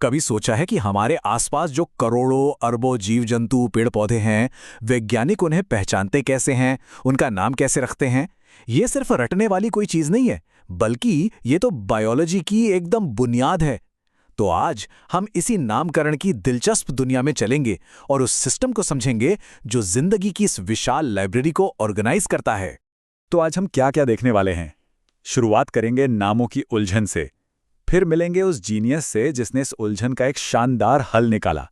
कभी सोचा है कि हमारे आसपास जो करोड़ों अरबों जीव जंतु पेड़ पौधे हैं, वैज्ञानिक उन्हें पहचानते कैसे हैं, उनका नाम कैसे रखते हैं? ये सिर्फ रटने वाली कोई चीज नहीं है, बल्कि ये तो बायोलॉजी की एकदम बुनियाद है। तो आज हम इसी नामकरण की दिलचस्प दुनिया में चलेंगे और उस सिस्टम को समझेंगे जो जिंदगी की इस विशाल लाइब्रेरी को ऑर्गेनाइज करता है। तो आज हम क्या क्या देखने वाले हैं? शुरुआत करेंगे नामों की उलझन से, फिर मिलेंगे उस जीनियस से जिसने इस उलझन का एक शानदार हल निकाला।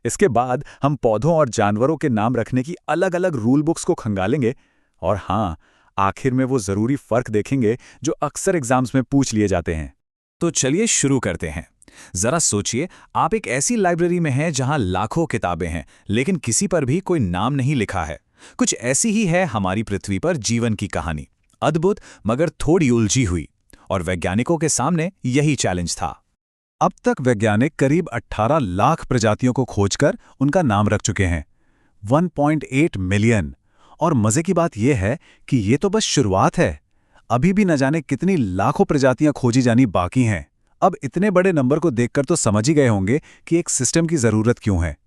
इसके बाद हम पौधों और जानवरों के नाम रखने की अलग अलग रूल बुक्स को खंगालेंगे और हाँ, आखिर में वो ज़रूरी फ़र्क देखेंगे जो अक्सर एग्जाम्स में पूछ लिए जाते हैं। तो चलिए शुरू करते हैं। जरा सोचिए, आप एक ऐसी लाइब्रेरी में हैं जहां लाखों किताबें हैं, लेकिन किसी पर भी कोई नाम नहीं लिखा है। कुछ ऐसी ही है हमारी पृथ्वी पर जीवन की कहानी, अद्भुत मगर थोड़ी उलझी हुई। और वैज्ञानिकों के सामने यही चैलेंज था। अब तक वैज्ञानिक करीब 18 लाख प्रजातियों को खोजकर उनका नाम रख चुके हैं, 1.8 मिलियन। और मजे की बात यह है कि ये तो बस शुरुआत है। अभी भी न जाने कितनी लाखों प्रजातियां खोजी जानी बाकी हैं। अब इतने बड़े नंबर को देखकर तो समझ ही गए होंगे कि एक सिस्टम की जरूरत क्यों है।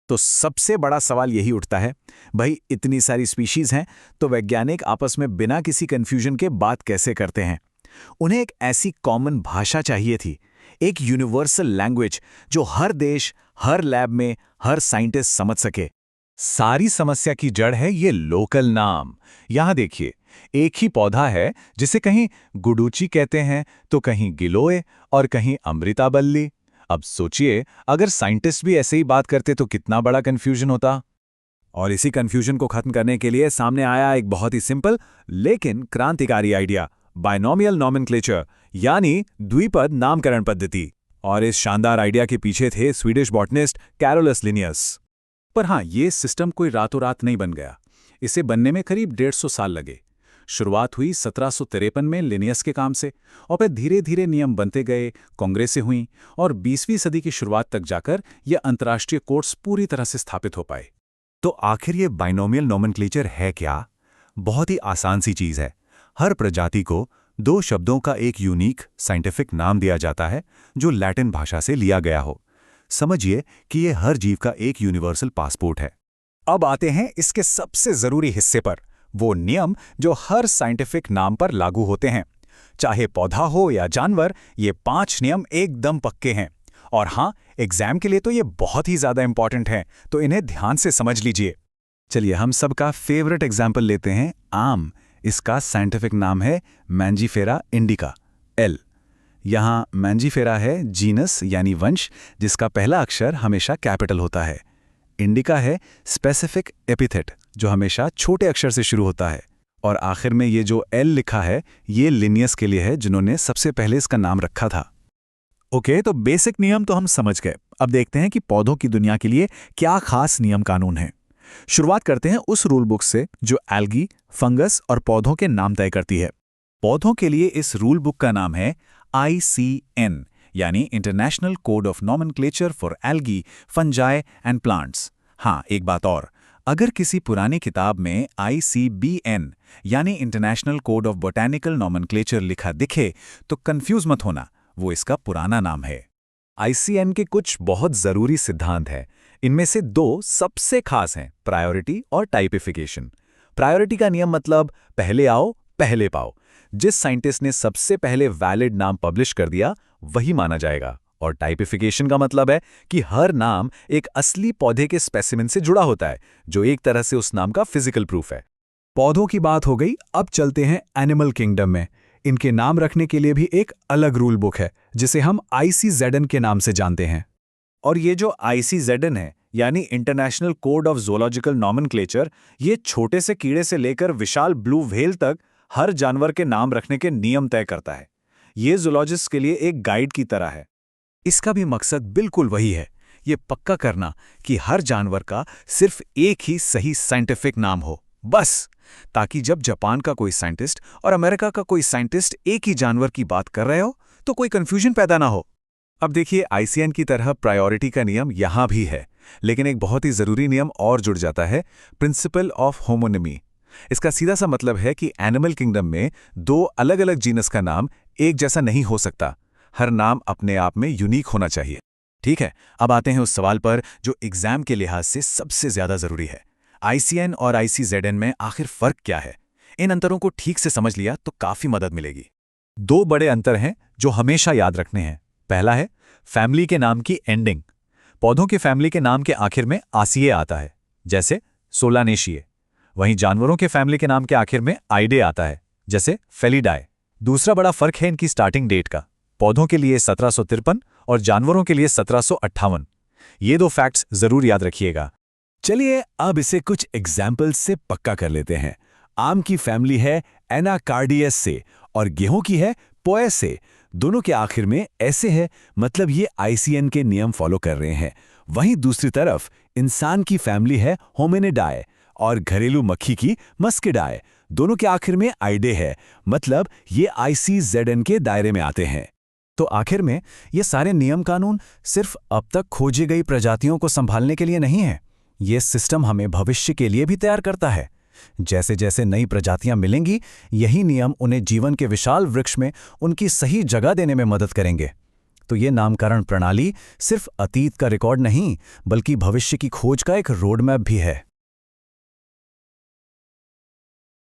तो सबसे बड़ा सवाल यही उठता है, भाई इतनी सारी स्पीशीज हैं, तो वैज्ञानिक आपस में बिना किसी कंफ्यूजन के बात कैसे करते हैं? उन्हें एक ऐसी कॉमन भाषा चाहिए थी, एक यूनिवर्सल लैंग्वेज जो हर देश, हर लैब में हर साइंटिस्ट समझ सके। सारी समस्या की जड़ है ये लोकल नाम। यहां देखिए, एक ही पौधा है जिसे कहीं गुडूची कहते हैं तो कहीं गिलोय और कहीं अमृताबल्ली। अब सोचिए, अगर साइंटिस्ट भी ऐसे ही बात करते तो कितना बड़ा कंफ्यूजन होता। और इसी कंफ्यूजन को खत्म करने के लिए सामने आया एक बहुत ही सिंपल लेकिन क्रांतिकारी आइडिया, बाइनोमियल नॉमेनक्लेचर, यानी द्विपद नामकरण पद्धति। और इस शानदार आइडिया के पीछे थे स्वीडिश बॉटनिस्ट कैरोलस लिनियस। पर हाँ, ये सिस्टम कोई रातों रात नहीं बन गया। इसे बनने में करीब 150 साल लगे। शुरुआत हुई 1753 में लिनियस के काम से, और फिर धीरे धीरे नियम बनते गए, कांग्रेसें हुईं, और 20वीं सदी की शुरुआत तक जाकर ये अंतर्राष्ट्रीय कोर्ट्स पूरी तरह से स्थापित हो पाए। तो आखिर ये बाइनोमियल नॉमेनक्लेचर है क्या? बहुत ही आसान सी चीज़ है। हर प्रजाति को 2 शब्दों का एक यूनिक साइंटिफिक नाम दिया जाता है जो लैटिन भाषा से लिया गया हो। समझिए कि ये हर जीव का एक यूनिवर्सल पासपोर्ट है। अब आते हैं इसके सबसे जरूरी हिस्से पर, वो नियम जो हर साइंटिफिक नाम पर लागू होते हैं। चाहे पौधा हो या जानवर, ये 5 नियम एकदम पक्के हैं। और हाँ, एग्जाम के लिए तो ये बहुत ही ज्यादा इंपॉर्टेंट हैं, तो इन्हें ध्यान से समझ लीजिए। चलिए हम सबका फेवरेट एग्जाम्पल लेते हैं, आम। इसका साइंटिफिक नाम है मैंजीफेरा इंडिका, एल। यहाँ मैंजीफेरा है जीनस यानी वंश, जिसका पहला अक्षर हमेशा कैपिटल होता है। इंडिका है स्पेसिफिक एपिथेट, जो हमेशा छोटे अक्षर से शुरू होता है। और आखिर में ये जो एल लिखा है, ये लिनियस के लिए है, जिन्होंने सबसे पहले इसका नाम रखा था। ओके, तो बेसिक नियम तो हम समझ गए। अब देखते हैं कि पौधों की दुनिया के लिए क्या खास नियम कानून हैं। शुरुआत करते हैं उस रूल बुक से जो एल्गी, फंगस और पौधों के नाम तय करती है। पौधों के लिए इस रूल बुक का नाम है ICN, यानी international code of nomenclature for algae, fungi and plants. हाँ, एक बात और, अगर किसी पुरानी किताब में ICBN यानी international code of botanical nomenclature लिखा दिखे तो कंफ्यूज मत होना, वो इसका पुराना नाम है। ICN के कुछ बहुत जरूरी सिद्धांत हैं। इनमें से 2 सबसे खास हैं, प्रायोरिटी और टाइपिफिकेशन। प्रायोरिटी का नियम मतलब पहले आओ पहले पाओ। जिस साइंटिस्ट ने सबसे पहले वैलिड नाम पब्लिश कर दिया वही माना जाएगा। और टाइपिफिकेशन का मतलब है कि हर नाम एक असली पौधे के स्पेसिमेन से जुड़ा होता है, जो एक तरह से उस नाम का फिजिकल प्रूफ है। पौधों की बात हो गई, अब चलते हैं एनिमल किंगडम में। इनके नाम रखने के लिए भी एक अलग रूल बुक है, जिसे हम ICZN के नाम से जानते हैं। और ये जो ICZN है, यानी international code of zoological nomenclature, ये छोटे से कीड़े से लेकर विशाल ब्लू व्हेल तक हर जानवर के नाम रखने के नियम तय करता है। ये जूलॉजिस्ट के लिए एक गाइड की तरह है। इसका भी मकसद बिल्कुल वही है, ये पक्का करना कि हर जानवर का सिर्फ एक ही सही साइंटिफिक नाम हो, बस, ताकि जब जापान का कोई साइंटिस्ट और अमेरिका का कोई साइंटिस्ट एक ही जानवर की बात कर रहे हो तो कोई कंफ्यूजन पैदा ना हो। अब देखिए, ICN की तरह प्रायोरिटी का नियम यहां भी है, लेकिन एक बहुत ही जरूरी नियम और जुड़ जाता है, प्रिंसिपल ऑफ होमोनिमी। इसका सीधा सा मतलब है कि एनिमल किंगडम में 2 अलग अलग जीनस का नाम एक जैसा नहीं हो सकता। हर नाम अपने आप में यूनिक होना चाहिए। ठीक है, अब आते हैं उस सवाल पर जो एग्जाम के लिहाज से सबसे ज्यादा जरूरी है। ICN और ICZN में आखिर फर्क क्या है? इन अंतरों को ठीक से समझ लिया तो काफी मदद मिलेगी। दो बड़े अंतर हैं जो हमेशा याद रखने हैं। पहला है फैमिली के नाम की एंडिंग। पौधों के फैमिली के नाम के आखिर में आसीए आता है, जैसे सोलानेशिए। वहीं जानवरों के फैमिली के नाम के आखिर में आइडे आता है, जैसे फेलिडाए। दूसरा बड़ा फर्क है इनकी स्टार्टिंग डेट का। पौधों के लिए 1753 और जानवरों के लिए 1758। ये दो फैक्ट्स जरूर याद रखिएगा। चलिए अब इसे कुछ एग्जाम्पल्स से पक्का कर लेते हैं। आम की फैमिली है एनाकार्डियस से और गेहूं की है पोएस से। दोनों के आखिर में ऐसे है, मतलब ये ICN के नियम फॉलो कर रहे हैं। वहीं दूसरी तरफ इंसान की फैमिली है होमिनिडाए और घरेलू मक्खी की मस्किडाए। दोनों के आखिर में आइडे है, मतलब ये ICZN के दायरे में आते हैं। तो आखिर में ये सारे नियम कानून सिर्फ अब तक खोजी गई प्रजातियों को संभालने के लिए नहीं है। ये सिस्टम हमें भविष्य के लिए भी तैयार करता है। जैसे जैसे नई प्रजातियां मिलेंगी, यही नियम उन्हें जीवन के विशाल वृक्ष में उनकी सही जगह देने में मदद करेंगे। तो ये नामकरण प्रणाली सिर्फ अतीत का रिकॉर्ड नहीं, बल्कि भविष्य की खोज का एक रोड मैप भी है।